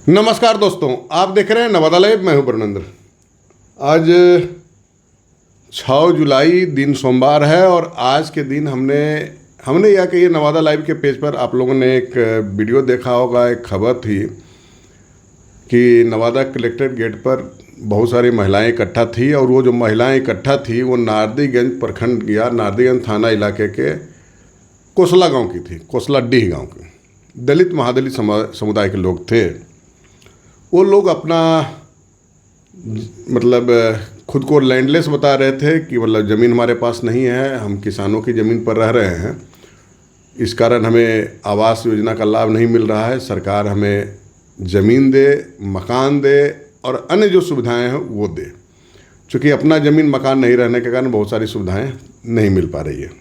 नमस्कार दोस्तों, आप देख रहे हैं नवादा लाइव। मैं हूं ब्रह्मेंद्र। आज 6 जुलाई दिन सोमवार है और आज के दिन हमने या कहिए नवादा लाइव के पेज पर आप लोगों ने एक वीडियो देखा होगा। एक खबर थी कि नवादा कलेक्ट्रेट गेट पर बहुत सारी महिलाएं इकट्ठा थी और वो जो महिलाएं इकट्ठा थी वो नारदीगंज प्रखंड या नारदीगंज थाना इलाके के कोसला गांव की थी। कोसला डीह गांव के दलित महादलित समुदाय के लोग थे। वो लोग अपना खुद को लैंडलेस बता रहे थे कि ज़मीन हमारे पास नहीं है, हम किसानों की ज़मीन पर रह रहे हैं, इस कारण हमें आवास योजना का लाभ नहीं मिल रहा है। सरकार हमें ज़मीन दे, मकान दे और अन्य जो सुविधाएं हैं वो दे। चूँकि अपना ज़मीन मकान नहीं रहने के कारण बहुत सारी सुविधाएं नहीं मिल पा रही है।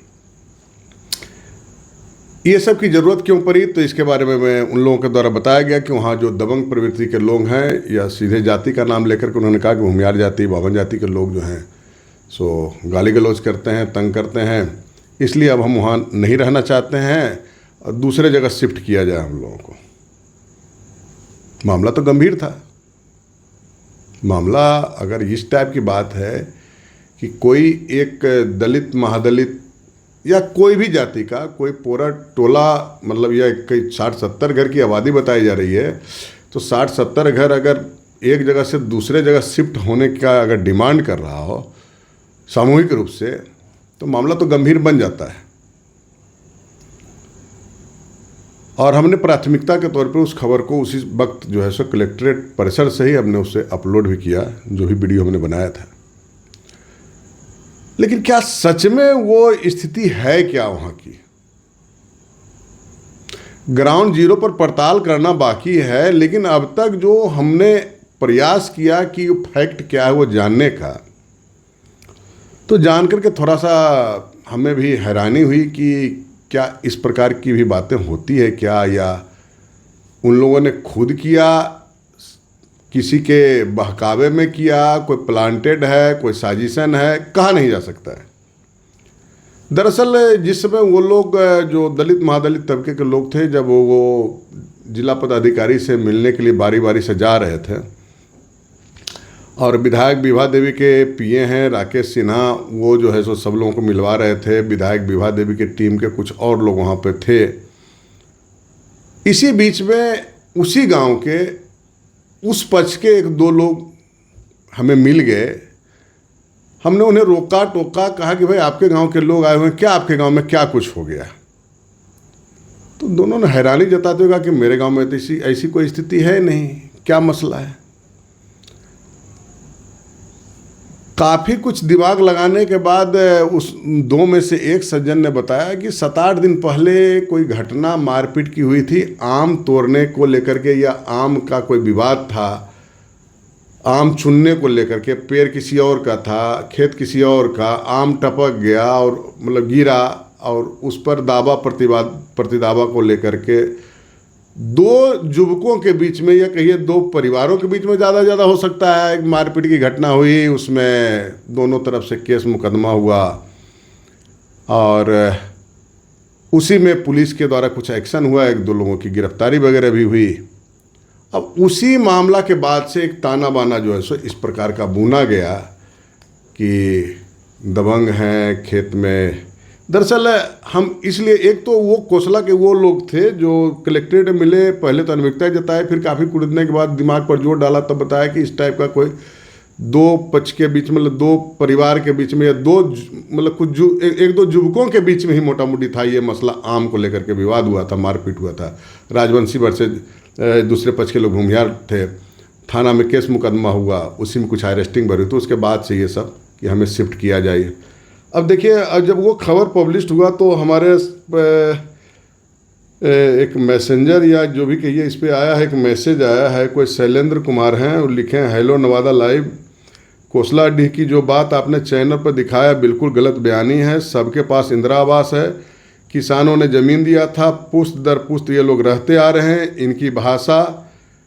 ये सब की ज़रूरत क्यों पड़ी, तो इसके बारे में मैं उन लोगों के द्वारा बताया गया कि वहाँ जो दबंग प्रवृत्ति के लोग हैं या सीधे जाति का नाम लेकर के उन्होंने कहा कि भूमियार जाति, बावन जाति के लोग जो हैं सो गाली गलौज करते हैं, तंग करते हैं, इसलिए अब हम वहाँ नहीं रहना चाहते हैं और दूसरे जगह शिफ्ट किया जाए हम लोगों को। मामला तो गंभीर था। मामला अगर इस टाइप की बात है कि कोई एक दलित महादलित या कोई भी जाति का कोई पूरा टोला या कई 60-70 घर की आबादी बताई जा रही है, तो 60-70 घर अगर एक जगह से दूसरे जगह शिफ्ट होने का अगर डिमांड कर रहा हो सामूहिक रूप से, तो मामला तो गंभीर बन जाता है। और हमने प्राथमिकता के तौर पर उस खबर को उसी वक्त जो है सो कलेक्ट्रेट परिसर से ही हमने उसे अपलोड भी किया, जो भी वीडियो हमने बनाया था। लेकिन क्या सच में वो स्थिति है क्या वहाँ की? ग्राउंड जीरो पर पड़ताल करना बाकी है, लेकिन अब तक जो हमने प्रयास किया कि फैक्ट क्या है वो जानने का, तो जान करके थोड़ा सा हमें भी हैरानी हुई कि क्या इस प्रकार की भी बातें होती है क्या, या उन लोगों ने खुद किया, किसी के बहकावे में किया, कोई प्लांटेड है, कोई साजिशन है, कहा नहीं जा सकता है। दरअसल जिस समय वो लोग जो दलित महादलित तबके के लोग थे, जब वो जिला पदाधिकारी से मिलने के लिए बारी बारी से जा रहे थे और विधायक विभा देवी के पीए हैं राकेश सिन्हा, वो जो है सो सब लोगों को मिलवा रहे थे। विधायक विभा देवी की टीम के कुछ और लोग वहाँ पे थे। इसी बीच में उसी गांव के उस पक्ष के 1-2 लोग हमें मिल गए। हमने उन्हें रोका टोका, कहा कि भाई आपके गांव के लोग आए हुए हैं, क्या आपके गांव में क्या कुछ हो गया? तो दोनों ने हैरानी जताते हुए कहा कि मेरे गांव में तो ऐसी कोई स्थिति है नहीं, क्या मसला है? काफ़ी कुछ दिमाग लगाने के बाद उस 2 में से एक सज्जन ने बताया कि 7-8 दिन पहले कोई घटना मारपीट की हुई थी, आम तोड़ने को लेकर के, या आम का कोई विवाद था, आम चुनने को लेकर के। पेड़ किसी और का था, खेत किसी और का, आम टपक गया और गिरा, और उस पर दावा प्रतिदावा को लेकर के 2 युवकों के बीच में, या कहिए 2 परिवारों के बीच में ज़्यादा हो सकता है, एक मारपीट की घटना हुई। उसमें दोनों तरफ से केस मुकदमा हुआ और उसी में पुलिस के द्वारा कुछ एक्शन हुआ, 1-2 लोगों की गिरफ्तारी वगैरह भी हुई। अब उसी मामला के बाद से एक ताना बाना जो है सो इस प्रकार का बुना गया कि दबंग हैं खेत में। दरअसल हम इसलिए, एक तो वो कोसला के वो लोग थे जो कलेक्ट्रेट मिले, पहले तो अनभिज्ञता जताए, फिर काफ़ी कुड़ने के बाद दिमाग पर जोर डाला, तब बताया कि इस टाइप का कोई 2 पक्ष के बीच में, 2 परिवार के बीच में, या 2 कुछ 1-2 युवकों के बीच में ही मोटा मोटी था ये मसला। आम को लेकर के विवाद हुआ था, मारपीट हुआ था, राजवंशी वर्सेज दूसरे पक्ष के लोग भूमियार थे। थाना में केस मुकदमा हुआ, उसी में कुछ अरेस्टिंग भरी, तो उसके बाद से ये सब कि हमें शिफ्ट किया जाए। अब देखिए, जब वो खबर पब्लिश हुआ तो हमारे एक मैसेंजर या जो भी कहिए इस पे आया है, एक मैसेज आया है, कोई शैलेंद्र कुमार हैं, वो लिखे हैं, हेलो नवादा लाइव, कोसला डीह की जो बात आपने चैनल पर दिखाया बिल्कुल गलत बयानी है। सबके पास इंदिरा आवास है, किसानों ने ज़मीन दिया था, पुश्त दर पुश्त ये लोग रहते आ रहे हैं। इनकी भाषा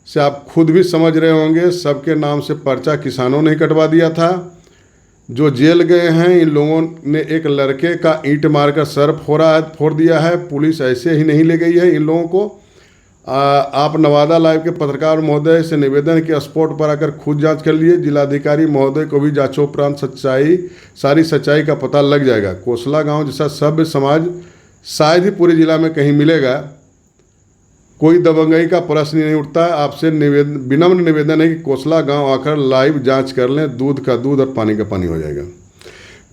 से आप खुद भी समझ रहे होंगे, सबके नाम से पर्चा किसानों ने ही कटवा दिया था। जो जेल गए हैं, इन लोगों ने एक लड़के का ईंट मारकर सर फोड़ दिया है। पुलिस ऐसे ही नहीं ले गई है इन लोगों को। आप नवादा लाइव के पत्रकार महोदय से निवेदन कि स्पॉट पर आकर खुद जांच कर लिए। जिलाधिकारी महोदय को भी जांचोपरांत सारी सच्चाई का पता लग जाएगा। कोसला गांव जैसा सभ्य समाज शायद ही पूरे जिला में कहीं मिलेगा। कोई दबंगई का प्रश्न नहीं उठता। आपसे विनम्र निवेदन है कि कोसला गांव आकर लाइव जांच कर लें। दूध का दूध और पानी का पानी हो जाएगा।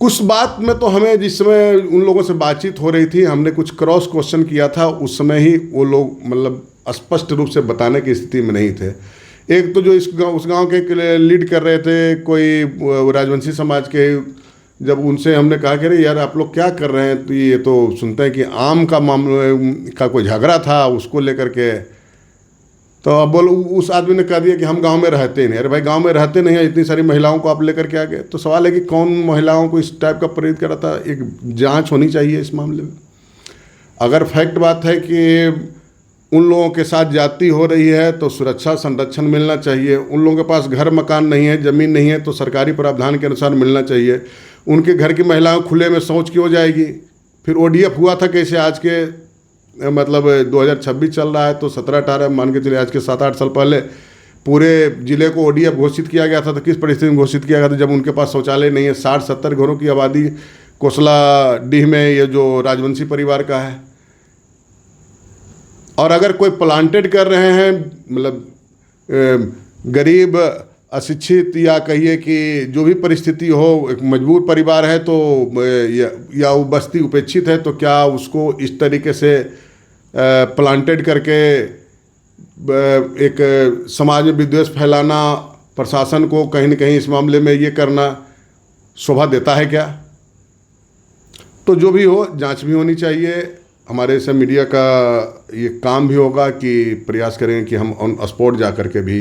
कुछ बात में तो हमें जिस समय उन लोगों से बातचीत हो रही थी, हमने कुछ क्रॉस क्वेश्चन किया था, उस समय ही वो लोग मतलब स्पष्ट रूप से बताने की स्थिति में नहीं थे। एक तो जो उस गांव के लीड कर रहे थे कोई राजवंशी समाज के, जब उनसे हमने कहा कि अरे यार आप लोग क्या कर रहे हैं, तो ये तो सुनते हैं कि आम का मामला का कोई झगड़ा था उसको लेकर के, तो अब बोल उस आदमी ने कह दिया कि हम गांव में रहते नहीं। अरे भाई गांव में रहते नहीं हैं, इतनी सारी महिलाओं को आप लेकर के आ गए। तो सवाल है कि कौन महिलाओं को इस टाइप का प्रेरित करा था। एक जांच होनी चाहिए इस मामले में। अगर फैक्ट बात है कि उन लोगों के साथ जाति हो रही है तो सुरक्षा संरक्षण मिलना चाहिए। उन लोगों के पास घर मकान नहीं है, ज़मीन नहीं है, तो सरकारी प्रावधान के अनुसार मिलना चाहिए। उनके घर की महिलाओं खुले में शौच क्यों जाएगी। फिर ODF हुआ था कैसे। आज के मतलब 2026 चल रहा है, तो 17-18 मान के चलिए आज के 7-8 साल पहले पूरे ज़िले को ODF घोषित किया गया था। तो किस परिस्थिति में घोषित किया गया था, जब उनके पास शौचालय नहीं है। 60-70 घरों की आबादी कोसला डीह में ये जो राजवंशी परिवार का है। और अगर कोई प्लांटेड कर रहे हैं, मतलब गरीब अशिक्षित या कहिए कि जो भी परिस्थिति हो, एक मजबूर परिवार है तो या वो बस्ती उपेक्षित है, तो क्या उसको इस तरीके से प्लांटेड करके एक समाज में विद्वेष फैलाना, प्रशासन को कहीं न कहीं इस मामले में ये करना शोभा देता है क्या। तो जो भी हो, जांच भी होनी चाहिए। हमारे से मीडिया का ये काम भी होगा कि प्रयास करें कि हम ऑन स्पॉट जा कर के भी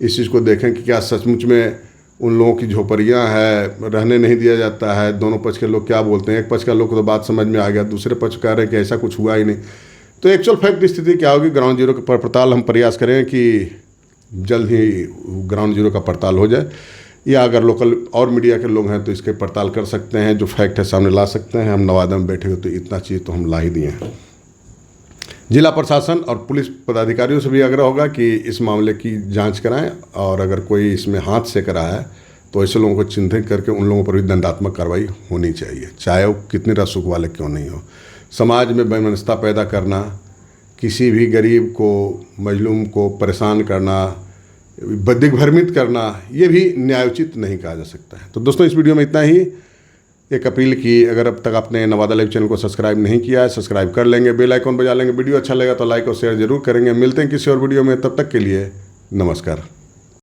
इस चीज़ को देखें कि क्या सचमुच में उन लोगों की झोपड़ियाँ है, रहने नहीं दिया जाता है। दोनों पक्ष के लोग क्या बोलते हैं। एक पक्ष का लोग को तो बात समझ में आ गया, दूसरे पक्ष कह रहे हैं कि ऐसा कुछ हुआ ही नहीं। तो एक्चुअल फैक्ट स्थिति क्या होगी, ग्राउंड जीरो पर पड़ताल हम प्रयास करें कि जल्द ही ग्राउंड जीरो का पड़ताल हो जाए, या अगर लोकल और मीडिया के लोग हैं तो इसके पड़ताल कर सकते हैं, जो फैक्ट है सामने ला सकते हैं। हम नवादा में बैठे हुए तो इतना चीज़ तो हम ला ही दिए हैं। जिला प्रशासन और पुलिस पदाधिकारियों से भी आग्रह होगा कि इस मामले की जांच कराएं, और अगर कोई इसमें हाथ से करा है तो ऐसे लोगों को चिन्हित करके उन लोगों पर भी दंडात्मक कार्रवाई होनी चाहिए, चाहे वो कितने रसूख वाले क्यों नहीं हो। समाज में वैमनस्यता पैदा करना, किसी भी गरीब को, मजलूम को परेशान करना, दिग्भ्रमित करना, ये भी न्यायोचित नहीं कहा जा सकता है। तो दोस्तों, इस वीडियो में इतना ही। एक अपील की, अगर अब तक आपने नवादा लाइव चैनल को सब्सक्राइब नहीं किया है, सब्सक्राइब कर लेंगे, बेल आइकॉन बजा लेंगे। वीडियो अच्छा लगा तो लाइक और शेयर जरूर करेंगे। मिलते हैं किसी और वीडियो में, तब तक के लिए नमस्कार।